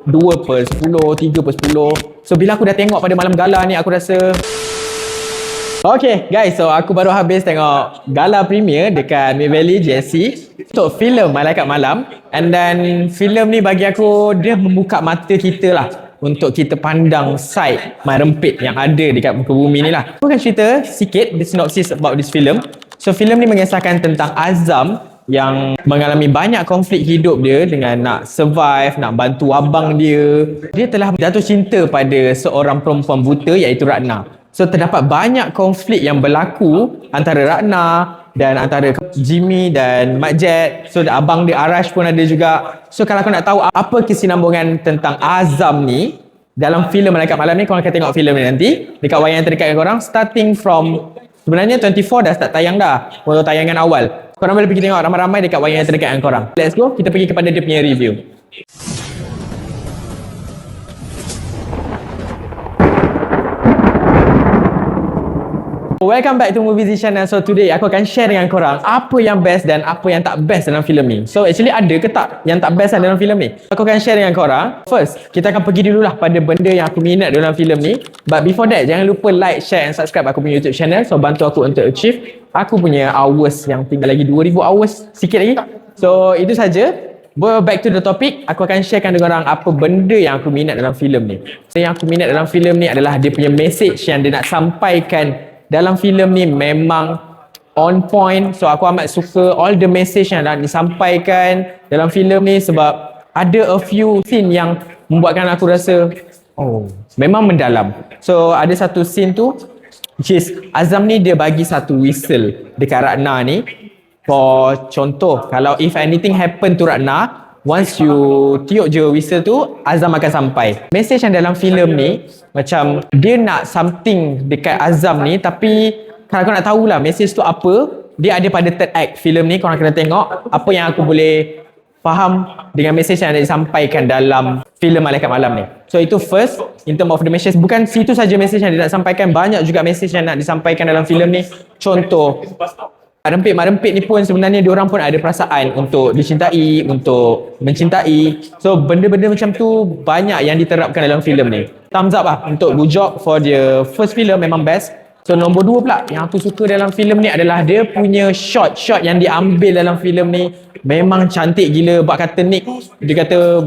2/10, 3/10. So bila aku dah tengok pada malam gala ni, aku rasa okay guys, so aku baru habis tengok gala premier dekat Mid Valley JSC untuk filem Malaikat Malam. And then filem ni bagi aku, dia membuka mata kita lah untuk kita pandang side rempit yang ada dekat muka bumi ni lah. Aku akan cerita sikit the synopsis about this film. So filem ni mengisahkan tentang Azam yang mengalami banyak konflik hidup dia dengan nak survive, nak bantu abang dia. Dia telah jatuh cinta pada seorang perempuan buta iaitu Ratna. So terdapat banyak konflik yang berlaku antara Ratna dan antara Jimmy dan Mak Jet. So abang dia Arash pun ada juga. So kalau kau nak tahu apa kesinambungan tentang Azam ni dalam filem Malaikat Malam ni, kau akan tengok filem ni nanti dekat wayang yang terdekat dengan korang. Starting from, sebenarnya 24 dah start tayang dah, untuk tayangan awal. Korang boleh pergi tengok ramai-ramai dekat wayang yang terdekat dengan korang. Let's go, kita pergi kepada dia punya review. Welcome back to Movies Channel. So today aku akan share dengan korang apa yang best dan apa yang tak best dalam filem ni. So actually ada ke tak yang tak best dalam filem ni? Aku akan share dengan korang. First, kita akan pergi dululah pada benda yang aku minat dalam filem ni. But before that, jangan lupa like, share and subscribe aku punya YouTube channel. So bantu aku untuk achieve aku punya hours yang tinggal lagi 2000 hours sikit lagi. So itu saja. Back to the topic, aku akan sharekan dengan korang apa benda yang aku minat dalam filem ni. So yang aku minat dalam filem ni adalah dia punya message yang dia nak sampaikan dalam filem ni memang on point. So aku amat suka all the message yang nak disampaikan dalam filem ni, sebab ada a few scene yang membuatkan aku rasa memang mendalam. So ada satu scene tu which is Azam ni dia bagi satu whistle dekat Ratna ni. For contoh, kalau if anything happen to Ratna, once you tiup je whistle tu, Azam akan sampai. Message yang dalam filem ni macam dia nak something dekat Azam ni, tapi kalau kau nak tahulah message tu apa, dia ada pada third act filem ni. Korang kena tengok apa yang aku boleh faham dengan message yang ada disampaikan dalam filem Malaikat Malam ni. So itu first, in term of the message. Bukan situ saja message yang dia nak sampaikan, banyak juga message yang nak disampaikan dalam filem ni. Contoh, Mak Rempit ni pun sebenarnya diorang pun ada perasaan untuk dicintai, untuk mencintai. So benda-benda macam tu banyak yang diterapkan dalam filem ni. Thumbs up lah untuk Good Job for the first film, memang best. So nombor 2 pula yang aku suka dalam filem ni adalah dia punya shot yang diambil dalam filem ni memang cantik gila. Bak kata Nick, dia kata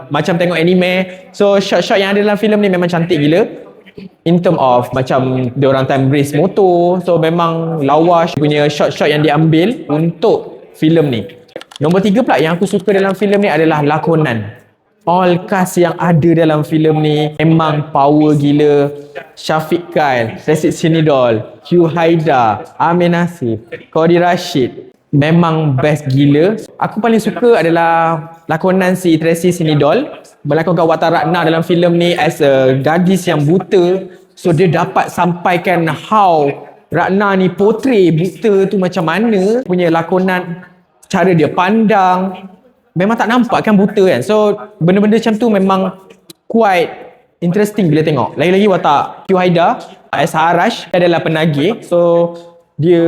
macam tengok anime. So shot yang ada dalam filem ni memang cantik gila. In term of macam diorang time race motor, so memang lawa punya shot yang diambil untuk filem ni. Nombor 3 pula yang aku suka dalam filem ni adalah lakonan. All cast yang ada dalam filem ni memang power gila. Syafiq Kyle, Resid Sinidol, Hugh Haidar, Amir Nasif, Cody Rashid, memang best gila. Aku paling suka adalah lakonan si Tracy Sinidol melakonkan watak Ratna dalam filem ni as a gadis yang buta. So dia dapat sampaikan how Ratna ni portray buta tu macam mana, punya lakonan, cara dia pandang, memang tak nampak kan buta kan. So benda-benda macam tu memang quite interesting bila tengok. Lagi-lagi watak Hugh Haidar as Arash adalah penagih. So dia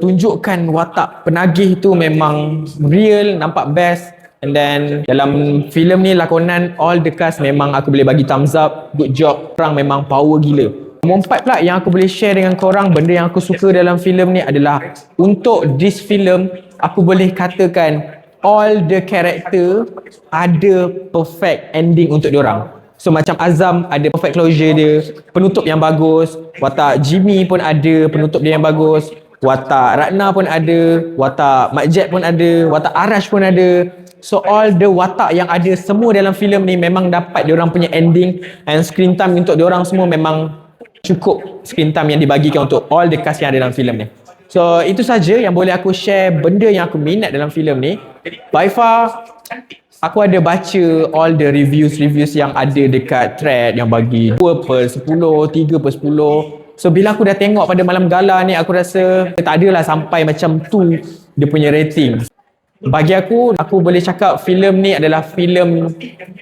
tunjukkan watak penagih tu memang real, nampak best. And then dalam filem ni lakonan all the cast memang aku boleh bagi thumbs up. Good job, korang memang power gila. Nombor 4 pula yang aku boleh share dengan korang, benda yang aku suka dalam filem ni adalah untuk this film aku boleh katakan all the character ada perfect ending untuk diorang. So macam Azam ada perfect closure dia, penutup yang bagus. Watak Jimmy pun ada penutup dia yang bagus. Watak Ratna pun ada, watak Mak Jet pun ada, watak Arash pun ada. So all the watak yang ada semua dalam filem ni memang dapat diorang punya ending, and screen time untuk diorang semua memang cukup screen time yang dibagikan untuk all the cast yang ada dalam filem ni. So itu saja yang boleh aku share benda yang aku minat dalam filem ni. By far aku ada baca all the reviews yang ada dekat thread yang bagi 2/10, 3/10. So bila aku dah tengok pada malam gala ni, aku rasa tak adalah sampai macam tu dia punya rating. Bagi aku boleh cakap filem ni adalah filem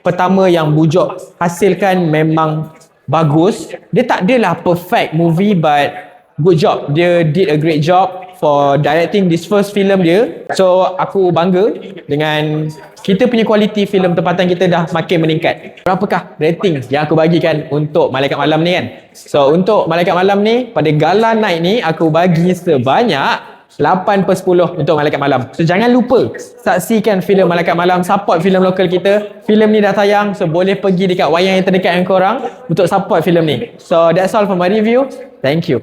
pertama yang Bujok hasilkan memang bagus. Dia tak adalah perfect movie, but good job. Dia did a great job for directing this first film dia. So aku bangga dengan kita punya kualiti filem tempatan kita dah makin meningkat. Berapakah rating yang aku bagikan untuk Malaikat Malam ni kan? So untuk Malaikat Malam ni, pada gala night ni aku bagi sebanyak 8/10 untuk Malaikat Malam. So jangan lupa saksikan filem Malaikat Malam, support filem lokal kita. Filem ni dah tayang, so boleh pergi dekat wayang yang terdekat dengan korang untuk support filem ni. So that's all for my review. Thank you.